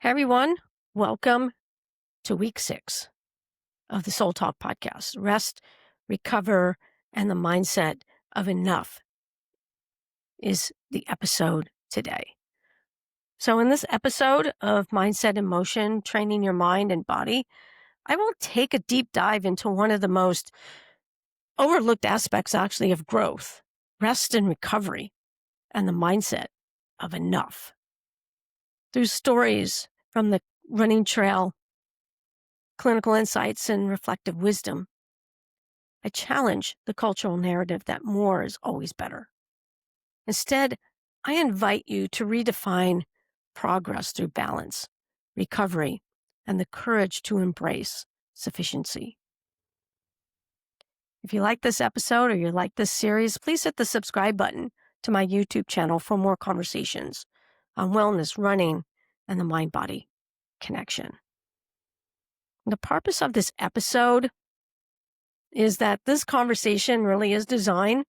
Hey everyone, welcome to week 6 of the Soul Talk podcast. Rest, recover, and the mindset of enough is the episode today. So, in this episode of Mindset in Motion, training your mind and body, I will take a deep dive into one of the most overlooked aspects, actually, of growth, rest and recovery, and the mindset of enough. Through stories from the running trail, clinical insights, and reflective wisdom, I challenge the cultural narrative that more is always better. Instead, I invite you to redefine progress through balance, recovery, and the courage to embrace sufficiency. If you like this episode or you like this series, please hit the subscribe button to my YouTube channel for more conversations on wellness, running, and the mind-body connection. The purpose of this episode is that this conversation really is designed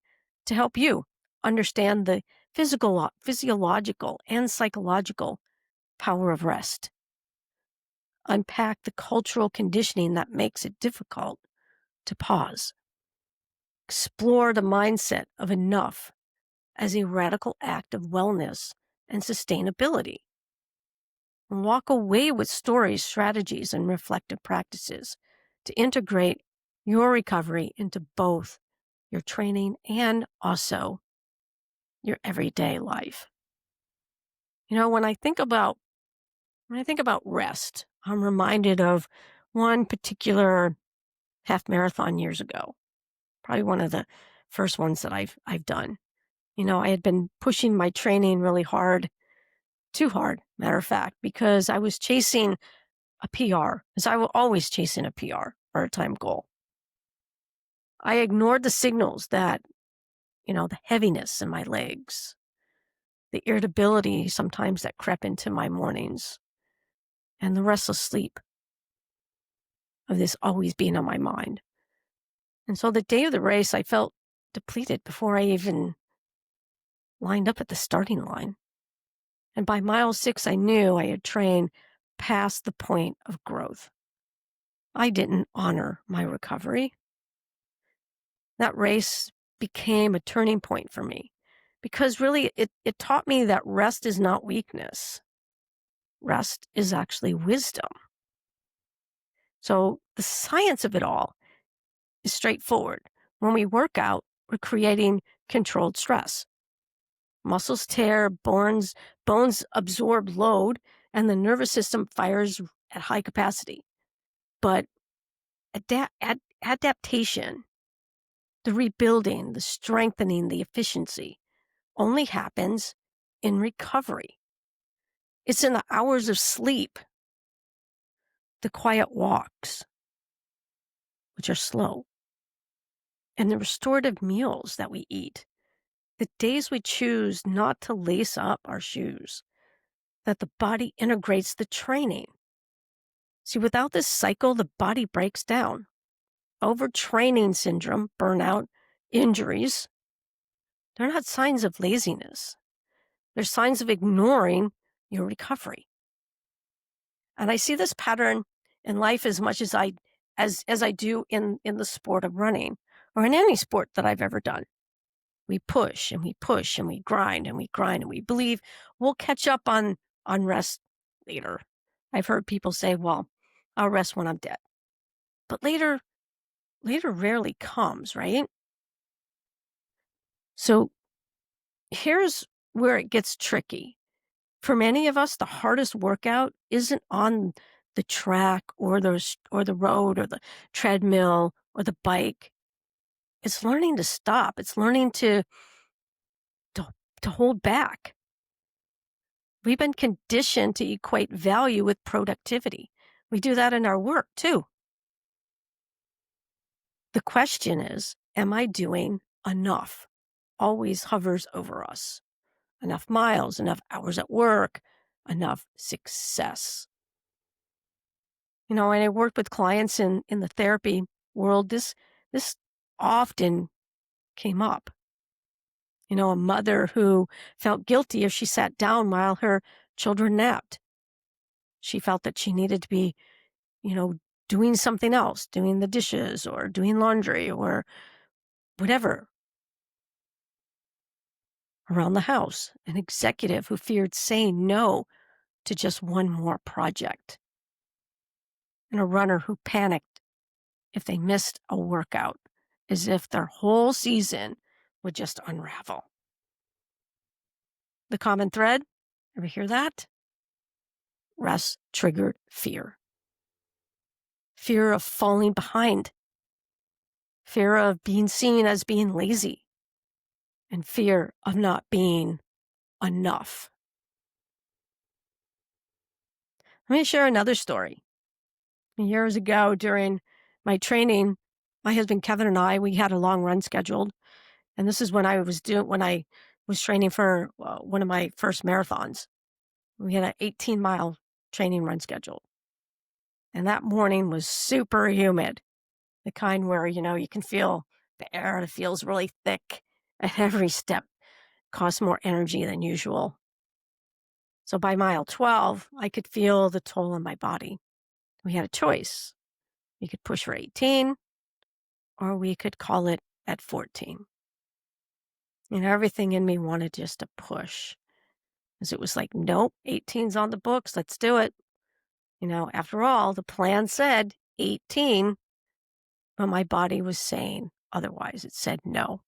to help you understand the physiological, and psychological power of rest, unpack the cultural conditioning that makes it difficult to pause, explore the mindset of enough as a radical act of wellness and sustainability, and walk away with stories, strategies, and reflective practices to integrate your recovery into both your training and also your everyday life. When I think about rest, I'm reminded of one particular half marathon years ago, probably one of the first ones that I've done. I had been pushing my training really hard, too hard, matter of fact, because I was chasing a PR, as I will always chasing a PR or a time goal. I ignored the signals that, the heaviness in my legs, the irritability sometimes that crept into my mornings, and the restless sleep of this always being on my mind. And so the day of the race, I felt depleted before I even lined up at the starting line. And by mile 6, I knew I had trained past the point of growth. I didn't honor my recovery. That race became a turning point for me because really it taught me that rest is not weakness. Rest is actually wisdom. So the science of it all is straightforward. When we work out, we're creating controlled stress. Muscles tear, bones absorb load, and the nervous system fires at high capacity. But adaptation, the rebuilding, the strengthening, the efficiency only happens in recovery. It's in the hours of sleep, the quiet walks, which are slow, and the restorative meals that we eat, the days we choose not to lace up our shoes, that the body integrates the training. See, without this cycle, the body breaks down. Overtraining syndrome, burnout, injuries, they're not signs of laziness. They're signs of ignoring your recovery. And I see this pattern in life as much as I do in the sport of running or in any sport that I've ever done. We push and we push and we grind and we grind and we believe we'll catch up on rest later. I've heard people say, well, I'll rest when I'm dead. But later rarely comes, right? So here's where it gets tricky. For many of us, the hardest workout isn't on the track or the road or the treadmill or the bike. It's learning to stop. It's learning to hold back. We've been conditioned to equate value with productivity. We do that in our work too. The question is, am I doing enough? Always hovers over us. Enough miles, enough hours at work, enough success. When I worked with clients in the therapy world, this often came up. A mother who felt guilty if she sat down while her children napped. She felt that she needed to be, you know, doing something else, doing the dishes or doing laundry or whatever around the house. An executive who feared saying no to just one more project. And a runner who panicked if they missed a workout, as if their whole season would just unravel. The common thread, ever hear that? Rest triggered fear. Fear of falling behind. Fear of being seen as being lazy. And fear of not being enough. Let me share another story. Years ago during my training, my husband Kevin and I, we had a long run scheduled. And this is when I was training for one of my first marathons. We had an 18-mile training run scheduled. And that morning was super humid, the kind where, you can feel the air that feels really thick, and every step costs more energy than usual. So by mile 12, I could feel the toll on my body. We had a choice. We could push for 18, or we could call it at 14. Everything in me wanted just to push. Because it was like, nope, 18's on the books. Let's do it. After all, the plan said 18, but my body was saying otherwise. It said no.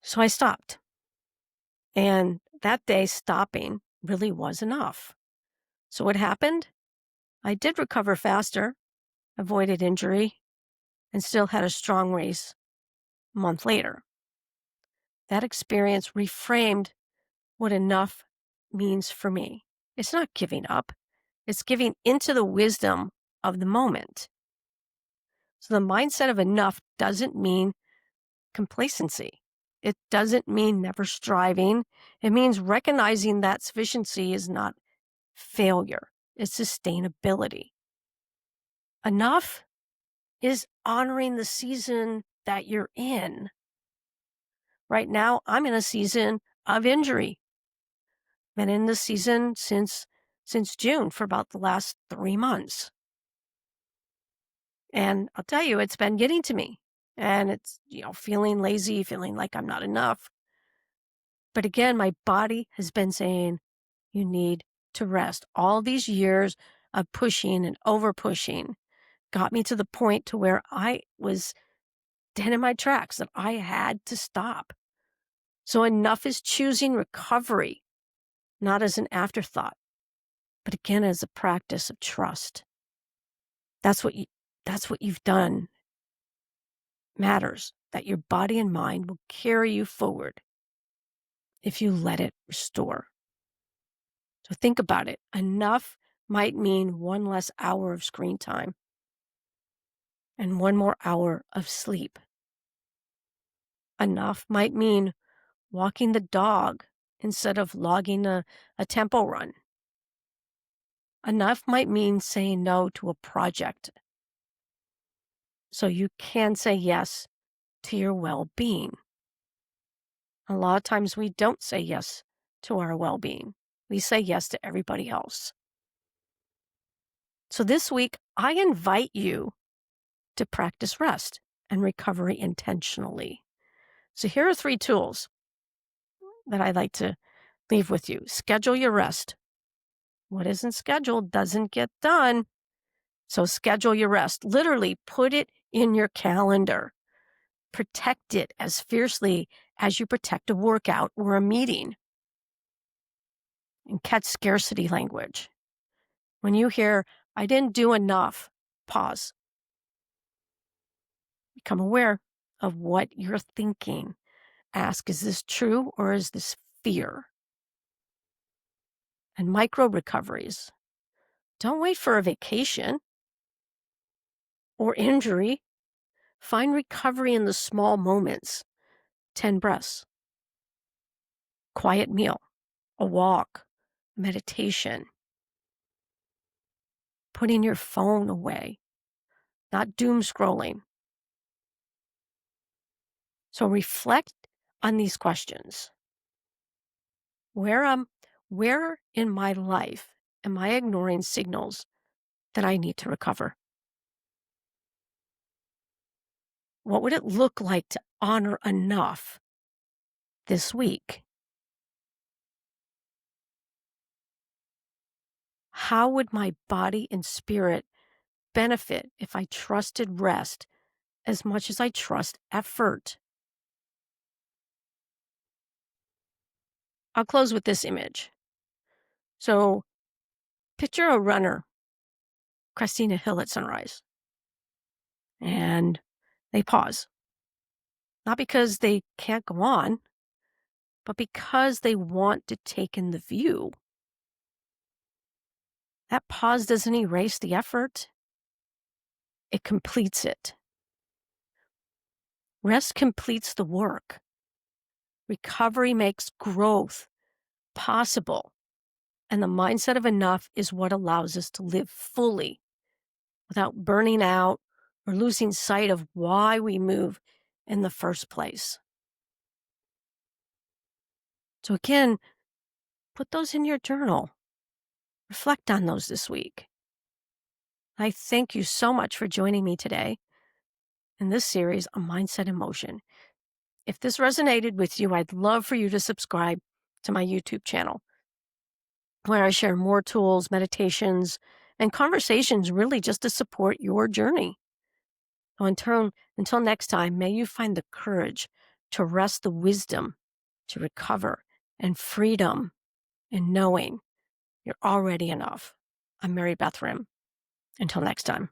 So I stopped. And that day, stopping really was enough. So what happened? I did recover faster, avoided injury, and still had a strong race a month later. That experience reframed what enough means for me. It's not giving up. It's giving into the wisdom of the moment. So the mindset of enough doesn't mean complacency. It doesn't mean never striving. It means recognizing that sufficiency is not failure. It's sustainability. Enough is honoring the season that you're in. Right now, I'm in a season of injury. Been in this season since June for about the last 3 months. And I'll tell you, it's been getting to me. And it's, feeling lazy, feeling like I'm not enough. But again, my body has been saying, you need to rest. All these years of pushing and over pushing got me to the point to where I was dead in my tracks, that I had to stop. So enough is choosing recovery, not as an afterthought, but again, as a practice of trust. That's what you've done matters, that your body and mind will carry you forward if you let it restore. So think about it. Enough might mean one less hour of screen time and one more hour of sleep. Enough might mean walking the dog instead of logging a tempo run. Enough might mean saying no to a project so you can say yes to your well-being. A lot of times we don't say yes to our well-being. We say yes to everybody else. So this week, I invite you to practice rest and recovery intentionally. So here are 3 tools that I'd like to leave with you. Schedule your rest. What isn't scheduled doesn't get done. So schedule your rest. Literally put it in your calendar. Protect it as fiercely as you protect a workout or a meeting. And catch scarcity language. When you hear, I didn't do enough, pause. Become aware of what you're thinking. Ask, is this true or is this fear? And micro recoveries. Don't wait for a vacation or injury. Find recovery in the small moments. 10 breaths, quiet meal, a walk, meditation, putting your phone away, not doom scrolling. So reflect on these questions. Where in my life am I ignoring signals that I need to recover? What would it look like to honor enough this week? How would my body and spirit benefit if I trusted rest as much as I trust effort? I'll close with this image. So picture a runner cresting a hill at sunrise, and they pause, not because they can't go on, but because they want to take in the view. That pause doesn't erase the effort, it completes it. Rest completes the work. Recovery makes growth possible. And the mindset of enough is what allows us to live fully without burning out or losing sight of why we move in the first place. So, again, put those in your journal. Reflect on those this week. I thank you so much for joining me today in this series on Mindset in Motion. If this resonated with you, I'd love for you to subscribe to my YouTube channel, where I share more tools, meditations, and conversations really just to support your journey. So until next time, may you find the courage to rest, the wisdom to recover, and freedom in knowing you're already enough. I'm Mary Beth Rim. Until next time.